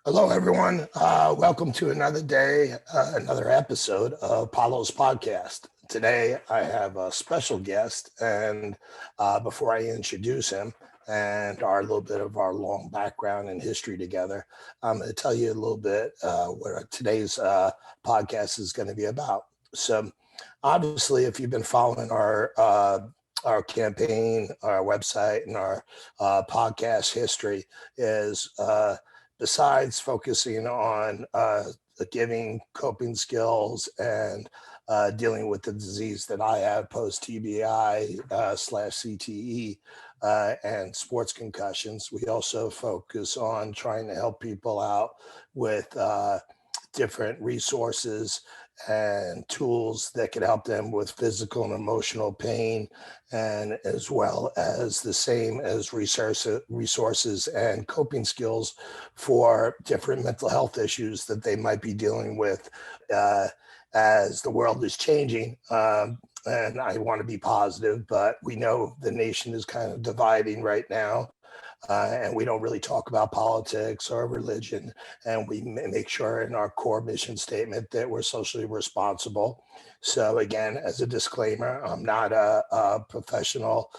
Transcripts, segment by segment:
Hello, everyone. Welcome to another day, another episode of Paolo's podcast. Today, I have a special guest, and before I introduce him and our little bit of our long background and history together, I'm going to tell you a little bit what today's podcast is going to be about. So, obviously, if you've been following our campaign, our website, and our podcast history, is besides focusing on giving coping skills and dealing with the disease that I have post TBI slash CTE and sports concussions, we also focus on trying to help people out with different resources and tools that can help them with physical and emotional pain, and as well as the same as resources and coping skills for different mental health issues that they might be dealing with as the world is changing. And I want to be positive, but we know the nation is kind of dividing right now. And we don't really talk about politics or religion. And we make sure in our core mission statement that we're socially responsible. So again, as a disclaimer, I'm not a professional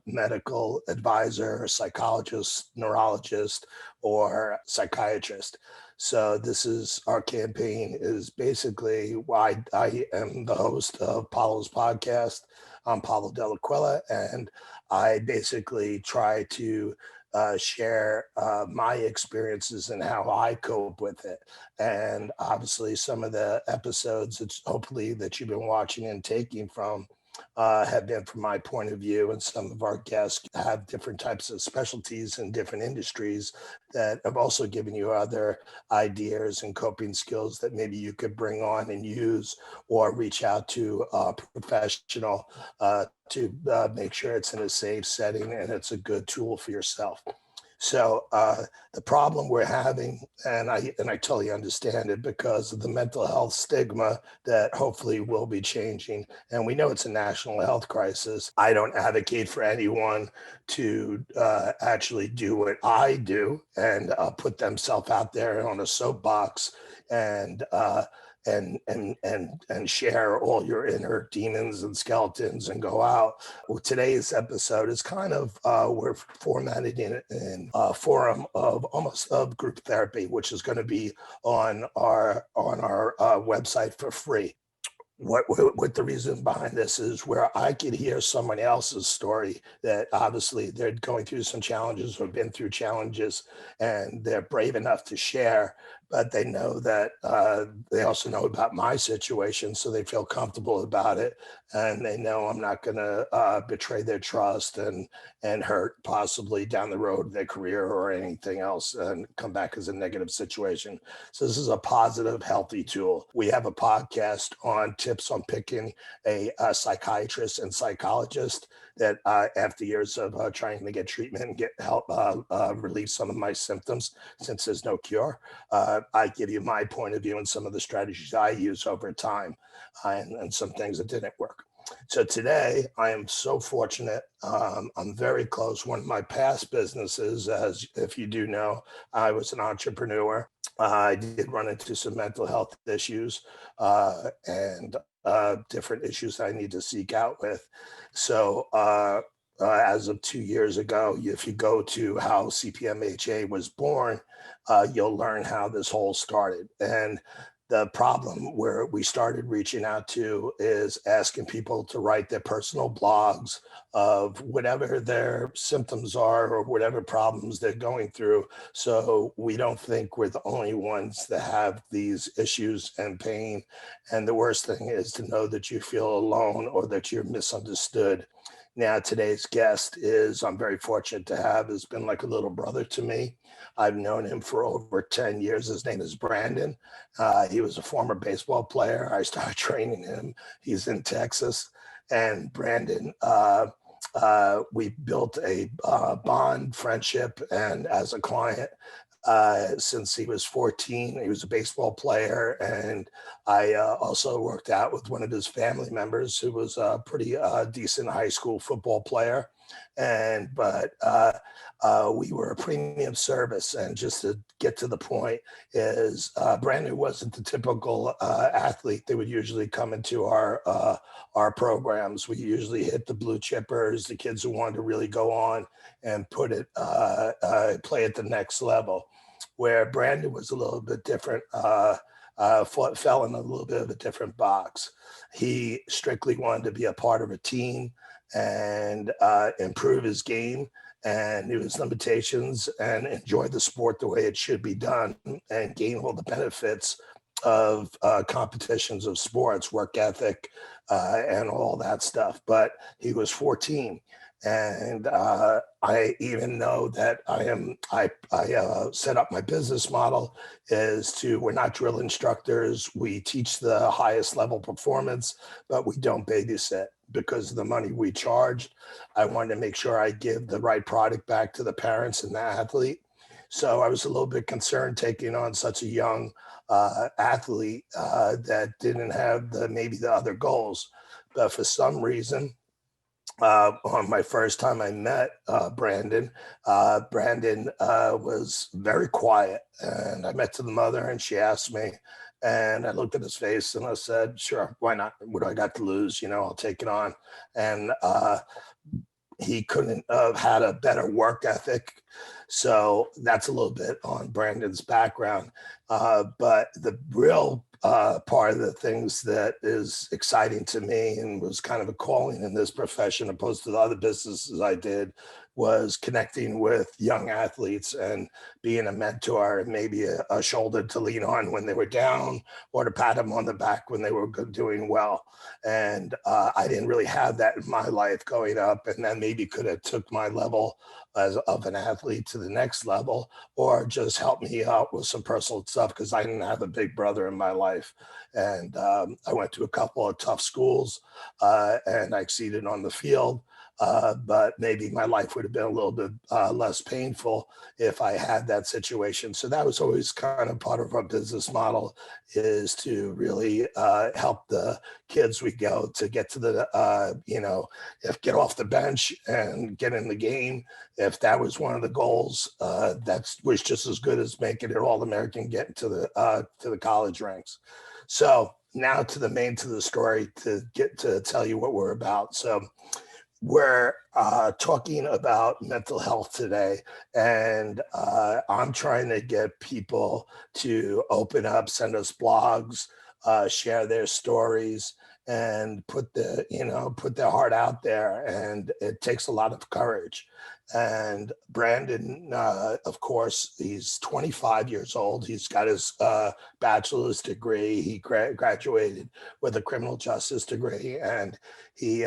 medical advisor, psychologist, neurologist, or psychiatrist. So this is our campaign is basically why I am the host of Paolo's podcast. I'm Paolo Dell'Aquila, and I basically try to share my experiences and how I cope with it. And obviously, some of the episodes, it's hopefully that you've been watching and taking from have been from my point of view, and some of our guests have different types of specialties in different industries that have also given you other ideas and coping skills that maybe you could bring on and use, or reach out to a professional to make sure it's in a safe setting and it's a good tool for yourself. So the problem we're having, and I totally understand it because of the mental health stigma that hopefully will be changing, and we know it's a national health crisis. I don't advocate for anyone to actually do what I do and put themselves out there on a soapbox and share all your inner demons and skeletons and go out. Well, today's episode is kind of we're formatted in a forum of almost of group therapy, which is going to be on our website for free. What the reason behind this is where I could hear someone else's story that obviously they're going through some challenges or been through challenges, and they're brave enough to share, but they know that they also know about my situation, so they feel comfortable about it, and they know I'm not going to betray their trust and hurt possibly down the road their career or anything else and come back as a negative situation. So this is a positive, healthy tool. We have a podcast on tips on picking a psychiatrist and psychologist that after years of trying to get treatment and get help relieve some of my symptoms, since there's no cure, I give you my point of view and some of the strategies I use over time and some things that didn't work. So today I am so fortunate. I'm very close. One of my past businesses, as if you do know, I was an entrepreneur. I did run into some mental health issues and different issues I need to seek out with. So as of 2 years ago, if you go to how CPMHA was born, you'll learn how this whole started. And the problem where we started reaching out to is asking people to write their personal blogs of whatever their symptoms are or whatever problems they're going through. So we don't think we're the only ones that have these issues and pain. And the worst thing is to know that you feel alone or that you're misunderstood. Now, today's guest is, I'm very fortunate to have, has been like a little brother to me. I've known him for over 10 years. His name is Brandon. He was a former baseball player. I started training him. He's in Texas. And Brandon, we built a bond friendship and as a client since he was 14. He was a baseball player. And I also worked out with one of his family members who was a pretty decent high school football player. But we were a premium service. And just to get to the point is Brandon wasn't the typical athlete that would usually come into our programs. We usually hit the blue chippers, the kids who wanted to really go on and play at the next level. Where Brandon was a little bit different, fell in a little bit of a different box. He strictly wanted to be a part of a team and improve his game and knew his limitations and enjoy the sport the way it should be done and gain all the benefits of competitions of sports, work ethic, and all that stuff. But he was 14. And I even know that I set up my business model we're not drill instructors. We teach the highest level performance, but we don't babysit because of the money we charged. I wanted to make sure I give the right product back to the parents and the athlete. So I was a little bit concerned taking on such a young athlete that didn't have maybe the other goals. But for some reason, on my first time I met Brandon, Brandon was very quiet. And I met to the mother and she asked me, and I looked at his face and I said, sure, why not? What do I got to lose? I'll take it on. And he couldn't have had a better work ethic. So that's a little bit on Brandon's background. But the real part of the things that is exciting to me and was kind of a calling in this profession, opposed to the other businesses I did, was connecting with young athletes and being a mentor and maybe a shoulder to lean on when they were down or to pat them on the back when they were doing well. And I didn't really have that in my life growing up, and then maybe could have took my level of an athlete to the next level, or just help me out with some personal stuff because I didn't have a big brother in my life. And I went to a couple of tough schools and I exceeded on the field. But maybe my life would have been a little bit less painful if I had that situation. So that was always kind of part of our business model, is to really help the kids we go to get to the, if get off the bench and get in the game. If that was one of the goals, that was just as good as making it All-American, getting to the college ranks. So now to the story, to get to tell you what we're about. So we're talking about mental health today, and I'm trying to get people to open up, send us blogs, share their stories, and put their heart out there. And it takes a lot of courage. And Brandon, of course, he's 25 years old. He's got his bachelor's degree. He graduated with a criminal justice degree. And he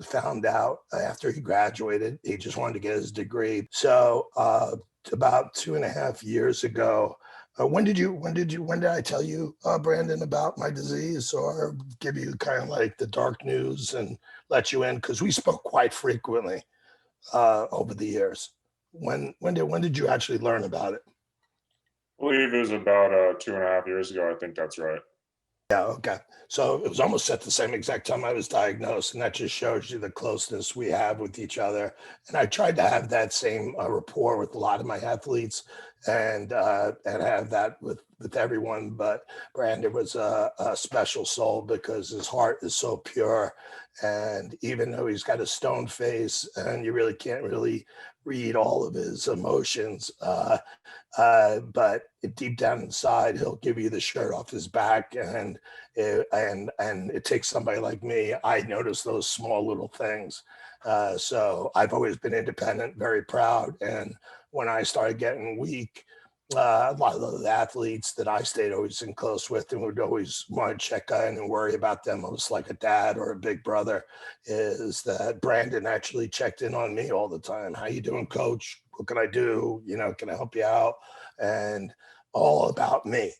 found out after he graduated, he just wanted to get his degree. So about 2.5 years ago, when did I tell you, Brandon, about my disease, or give you kind of like the dark news and let you in? Because we spoke quite frequently over the years. When did you actually learn about it? I believe it was about 2.5 years ago. I think that's right. Yeah, okay. So it was almost at the same exact time I was diagnosed, and that just shows you the closeness we have with each other. And I tried to have that same rapport with a lot of my athletes, and have that with everyone. But Brandon was a special soul because his heart is so pure, and even though he's got a stone face, and you really can't really read all of his emotions, but deep down inside, he'll give you the shirt off his back, and it takes somebody like me. I notice those small little things. So I've always been independent, very proud, and when I started getting weak, a lot of those athletes that I stayed always in close with and would always want to check in and worry about them, almost like a dad or a big brother, is that Brandon actually checked in on me all the time. How you doing, coach? What can I do? Can I help you out? And all about me,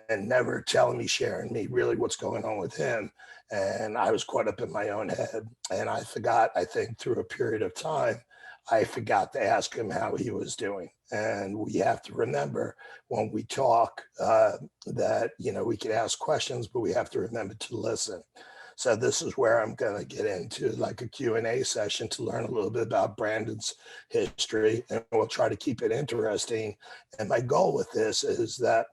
and never telling me, sharing me really what's going on with him. And I was caught up in my own head, and I forgot, I think through a period of time, I forgot to ask him how he was doing. And we have to remember when we talk that, we can ask questions, but we have to remember to listen. So this is where I'm going to get into like a Q&A session to learn a little bit about Brandon's history, and we'll try to keep it interesting. And my goal with this is that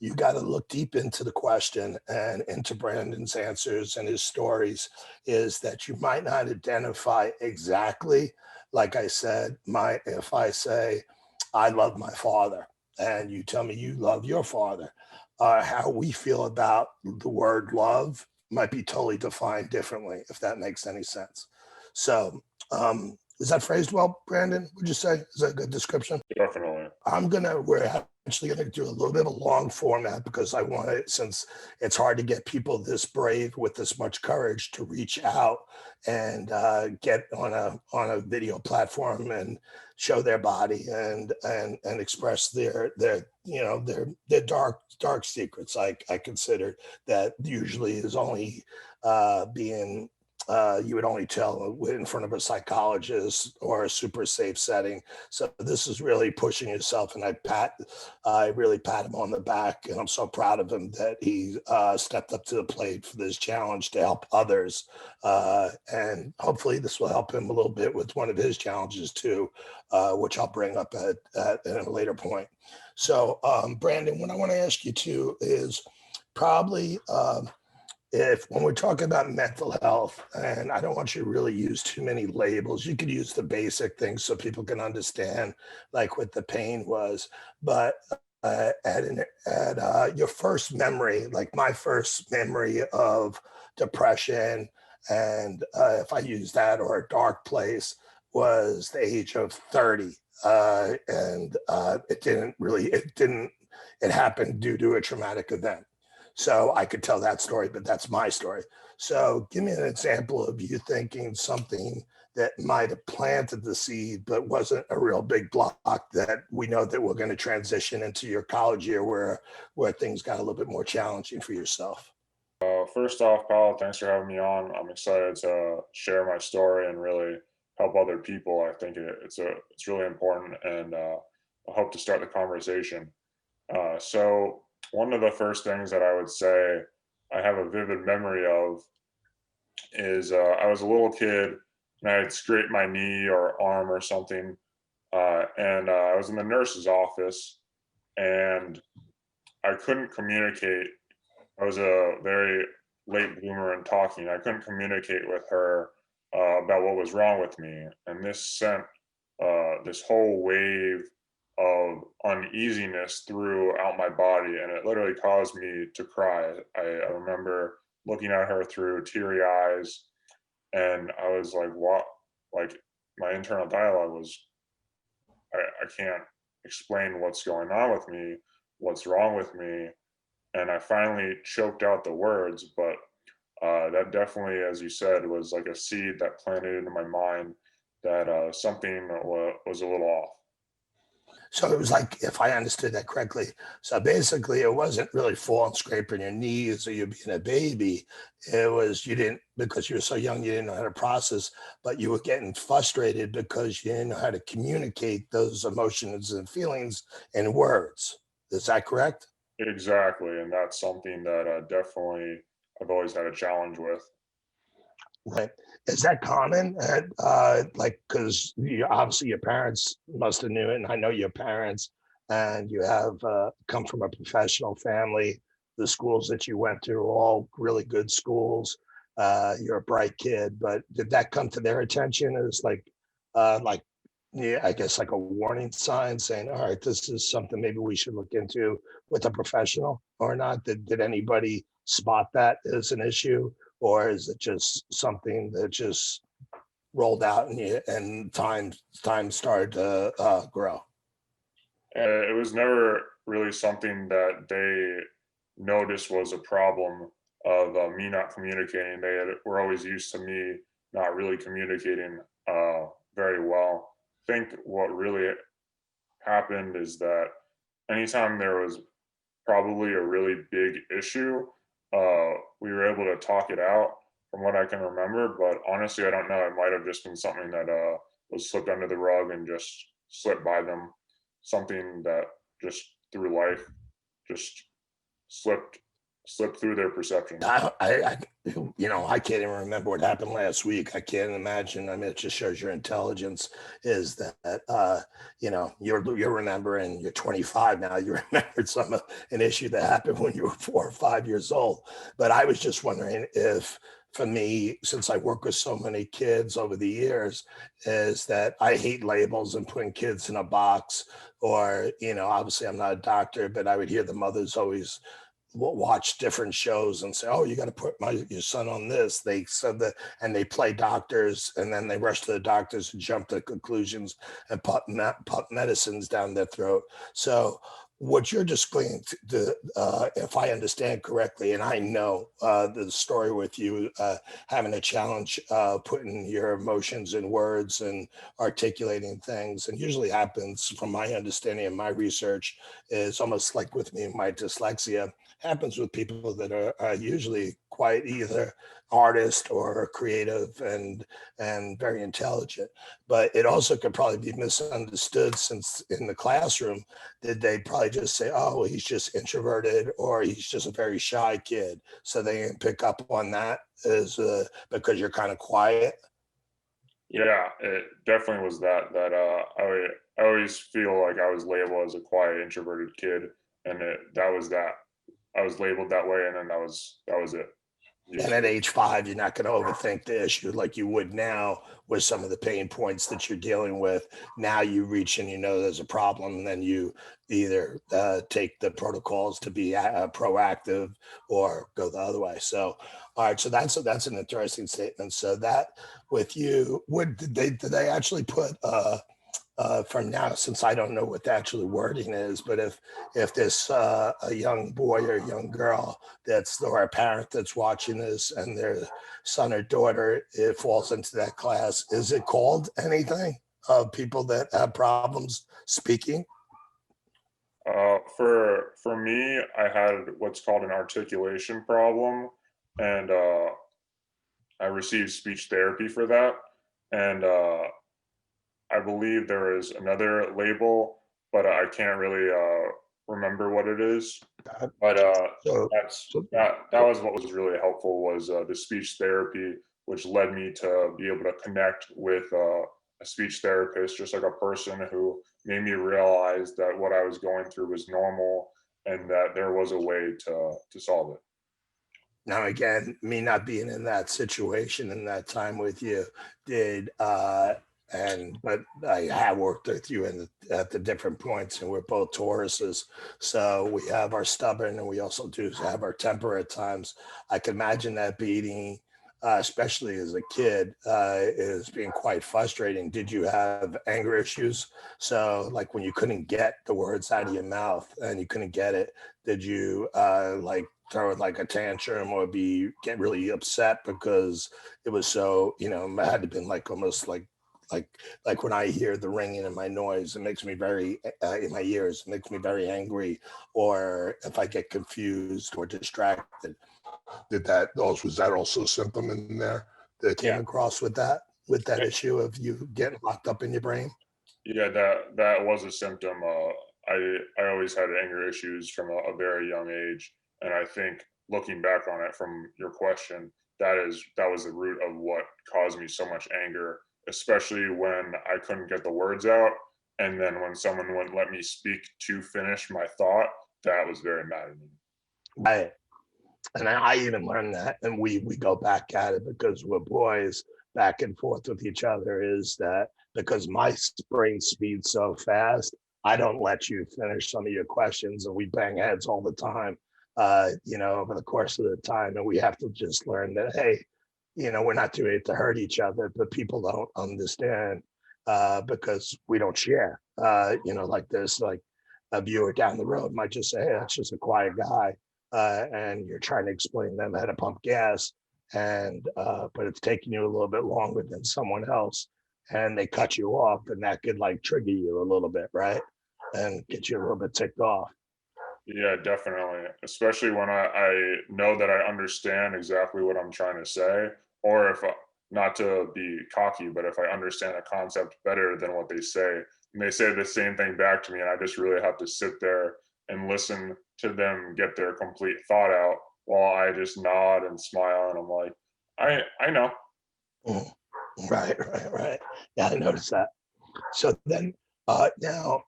you got to look deep into the question and into Brandon's answers and his stories, is that you might not identify exactly, like I said, if I say, I love my father, and you tell me you love your father, how we feel about the word love might be totally defined differently, if that makes any sense. So, is that phrased well, Brandon? Would you say? Is that a good description? Definitely. We're actually going to do a little bit of a long format because I want to, since it's hard to get people this brave with this much courage to reach out and get on a video platform and show their body and express their dark secrets. I consider that usually is only being you would only tell in front of a psychologist or a super safe setting. So this is really pushing yourself, and I really pat him on the back, and I'm so proud of him that he stepped up to the plate for this challenge to help others, and hopefully this will help him a little bit with one of his challenges too, which I'll bring up at a later point. So, Brandon, what I want to ask you too is probably. If when we're talking about mental health, and I don't want you to really use too many labels, you could use the basic things so people can understand like what the pain was. But at your first memory, like my first memory of depression, and if I use that, or a dark place, was the age of 30. And it happened due to a traumatic event. So I could tell that story, but that's my story. So give me an example of you thinking something that might have planted the seed, but wasn't a real big block that we know that we're going to transition into your college year where things got a little bit more challenging for yourself. First off, Paolo, thanks for having me on. I'm excited to share my story and really help other people. I think it's really important, and I hope to start the conversation. So one of the first things that I would say I have a vivid memory of is I was a little kid and I had scraped my knee or arm or something, and I was in the nurse's office and I couldn't communicate. I was a very late bloomer in talking. I couldn't communicate with her about what was wrong with me, and this sent this whole wave of uneasiness throughout my body, and it literally caused me to cry. I remember looking at her through teary eyes, and I was like, "What?" Like my internal dialogue was, I can't explain what's going on with me, what's wrong with me," and I finally choked out the words. But that definitely, as you said, was like a seed that planted into my mind that something was a little off. So it was like, if I understood that correctly, so basically it wasn't really falling, scraping your knees or you being a baby. It was you didn't, because you were so young, you didn't know how to process, but you were getting frustrated because you didn't know how to communicate those emotions and feelings in words. Is that correct? Exactly, and that's something that definitely I've always had a challenge with. Right. Is that common? Like, because you obviously your parents must have knew it, and I know your parents, and you have come from a professional family. The schools that you went to were all really good schools. You're a bright kid, but did that come to their attention as like, yeah, I guess like a warning sign saying, all right, this is something maybe we should look into with a professional or not? Did anybody spot that as an issue? Or is it just something that just rolled out and time started to grow? And it was never really something that they noticed was a problem of me not communicating. Were always used to me not really communicating very well. I think what really happened is that anytime there was probably a really big issue, we were able to talk it out from what I can remember. But honestly, I don't know. It might have just been something that was slipped under the rug and just slipped by them. Something that just through life just slipped slip through their perception. I can't even remember what happened last week. I can't imagine. I mean, it just shows your intelligence is that, you're remembering, you're 25 now. You remembered an issue that happened when you were 4 or 5 years old. But I was just wondering if, for me, since I work with so many kids over the years, is that I hate labels and putting kids in a box. Or, obviously I'm not a doctor, but I would hear the mothers always watch different shows and say, "Oh, you got to put your son on this." They said that, and they play doctors, and then they rush to the doctors and jump to conclusions and put medicines down their throat. So, what you're displaying, if I understand correctly, and I know the story with you having a challenge putting your emotions in words and articulating things, and usually happens, from my understanding and my research, is almost like with me and my dyslexia happens with people that are usually quite either artist or creative and very intelligent. But it also could probably be misunderstood, since in the classroom, did they probably just say, "Oh, he's just introverted," or "He's just a very shy kid," so they didn't pick up on that as because you're kind of quiet. Yeah, it definitely was I always feel like I was labeled as a quiet introverted kid, and that was that. I was labeled that way, and then that was it. And at Usually, age 5, you're not going to overthink the issue like you would now with some of the pain points that you're dealing with. Now you reach and you know there's a problem, and then you either take the protocols to be proactive or go the other way. So, all right, so that's an interesting statement. So that with you, did they actually put from now, since I don't know what the actual wording is, but if this a young boy or young girl that's, or a parent that's watching this, and their son or daughter, it falls into that class, is it called anything of people that have problems speaking? for me, I had what's called an articulation problem, and I received speech therapy for that. And I believe there is another label, but I can't really remember what it is. Uh, But so, that's so that was what was really helpful, was the speech therapy, which led me to be able to connect with a speech therapist, just like a person who made me realize that what I was going through was normal, and that there was a way to solve it. now again, me not being in that situation in that time with you, did but I have worked with you at the different points, and we're both Tauruses, so we have our stubborn and we also do have our temper at times. I can imagine that beating, especially as a kid, is being quite frustrating. Did you have anger issues? So, like when you couldn't get the words out of your mouth and you couldn't get it, did you like throw like a tantrum or get really upset because it was so, it had to been like almost like like when I hear the ringing in my noise, it makes me very in my ears, it makes me very angry. Or if I get confused or distracted, did that also, was that also a symptom in there that came Yeah. across with that issue of you getting locked up in your brain? Yeah, that was a symptom. I always had anger issues from a very young age, and I think looking back on it from your question, that was the root of what caused me so much anger, especially when I couldn't get the words out, and then when someone wouldn't let me speak to finish my thought, that was very mad at me. Right. And I even learned that, and we go back at it because we're boys, back and forth with each other, is that because my brain speeds so fast, I don't let you finish some of your questions, and we bang heads all the time, over the course of the time, and we have to just learn that, hey, we're not doing it to hurt each other, but people don't understand because we don't share. Like this, like a viewer down the road might just say, "Hey, that's just a quiet guy," and you're trying to explain them how to pump gas, and but it's taking you a little bit longer than someone else, and they cut you off, and that could like trigger you a little bit, right, and get you a little bit ticked off. Yeah, definitely. Especially when I know that I understand exactly what I'm trying to say, or if not to be cocky, but if I understand a concept better than what they say, and they say the same thing back to me, and I just really have to sit there and listen to them get their complete thought out Well, I just nod and smile, and I'm like, I know. Mhm. Right, right, right. Yeah, I noticed that. So then, now,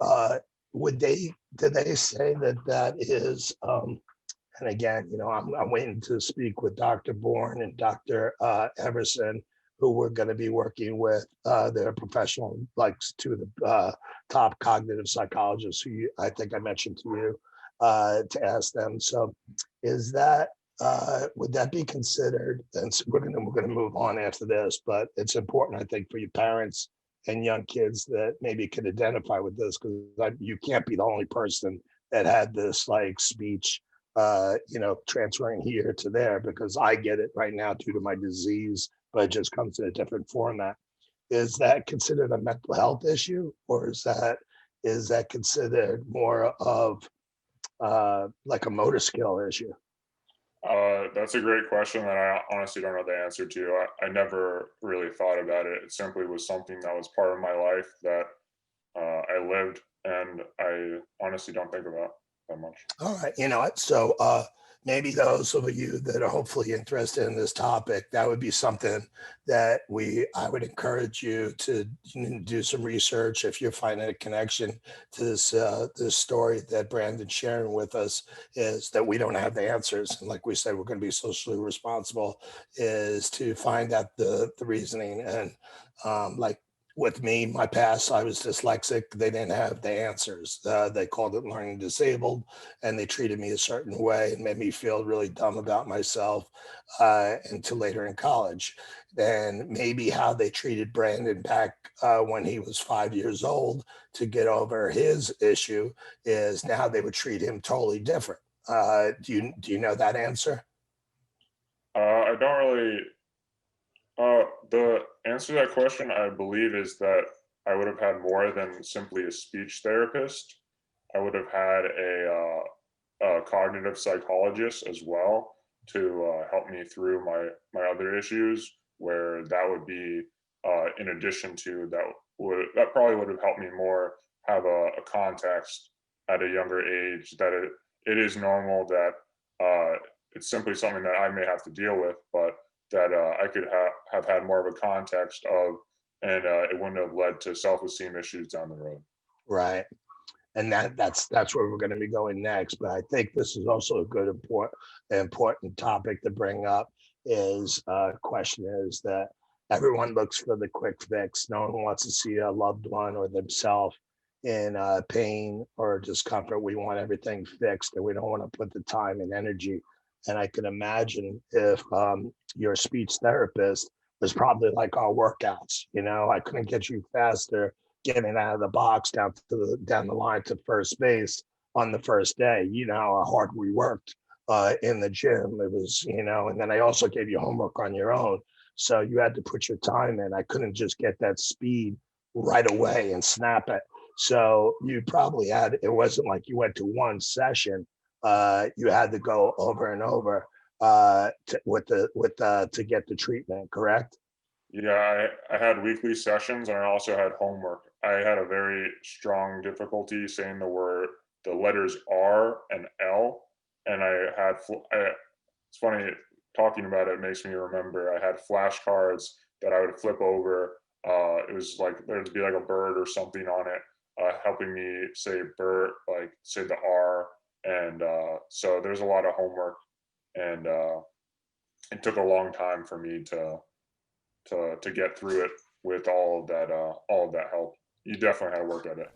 did they say that that is, and again, I'm waiting to speak with Dr. Bourne and Dr. Everson, who we're going to be working with. They're professional, like two of the top cognitive psychologists who I think I mentioned to you, to ask them. So, is that would that be considered? And so we're gonna move on after this, but it's important, I think, for your parents and young kids that maybe can identify with this, because you can't be the only person that had this like speech, transferring here to there, because I get it right now due to my disease, but it just comes in a different format. Is that considered a mental health issue, or is that considered more of like a motor skill issue? That's a great question that I honestly don't know the answer to. I never really thought about it. It simply was something that was part of my life that I lived, and I honestly don't think about that much. All right, you know what? So maybe those of you that are hopefully interested in this topic, that would be something that I would encourage you to do some research if you're finding a connection to this story that Brandon's sharing with us. Is that we don't have the answers, and like we said, we're going to be socially responsible. Is to find out the reasoning, and like with me, my past, I was dyslexic. They didn't have the answers. They called it learning disabled, and they treated me a certain way and made me feel really dumb about myself, until later in college. And maybe how they treated Brandon back when he was 5 years old to get over his issue is now they would treat him totally different. Do you know that answer? I don't really. The answer to that question, I believe, is that I would have had more than simply a speech therapist. I would have had a cognitive psychologist as well to help me through my other issues. Where that would be, in addition to that probably would have helped me more have a context at a younger age that it is normal that it's simply something that I may have to deal with, but that I could have had more of a context of, and it wouldn't have led to self-esteem issues down the road. Right. And that's where we're going to be going next. But I think this is also a good important topic to bring up. Is question is that everyone looks for the quick fix. No one wants to see a loved one or themselves in pain or discomfort. We want everything fixed, and we don't want to put the time and energy. And I can imagine if your speech therapist was probably like our workouts. I couldn't get you faster getting out of the box down the line to first base on the first day. You know how hard we worked in the gym. It was, and then I also gave you homework on your own. So you had to put your time in. I couldn't just get that speed right away and snap it. So you probably it wasn't like you went to one session. You had to go over and over to get the treatment, correct? Yeah, I had weekly sessions and I also had homework. I had a very strong difficulty saying the letters R and L, and it's funny talking about it makes me remember I had flashcards that I would flip over. It was like there'd be like a bird or something on it, helping me say bird, like say the R, and so there's a lot of homework, and it took a long time for me to get through it with all of that help. You definitely had to work at it.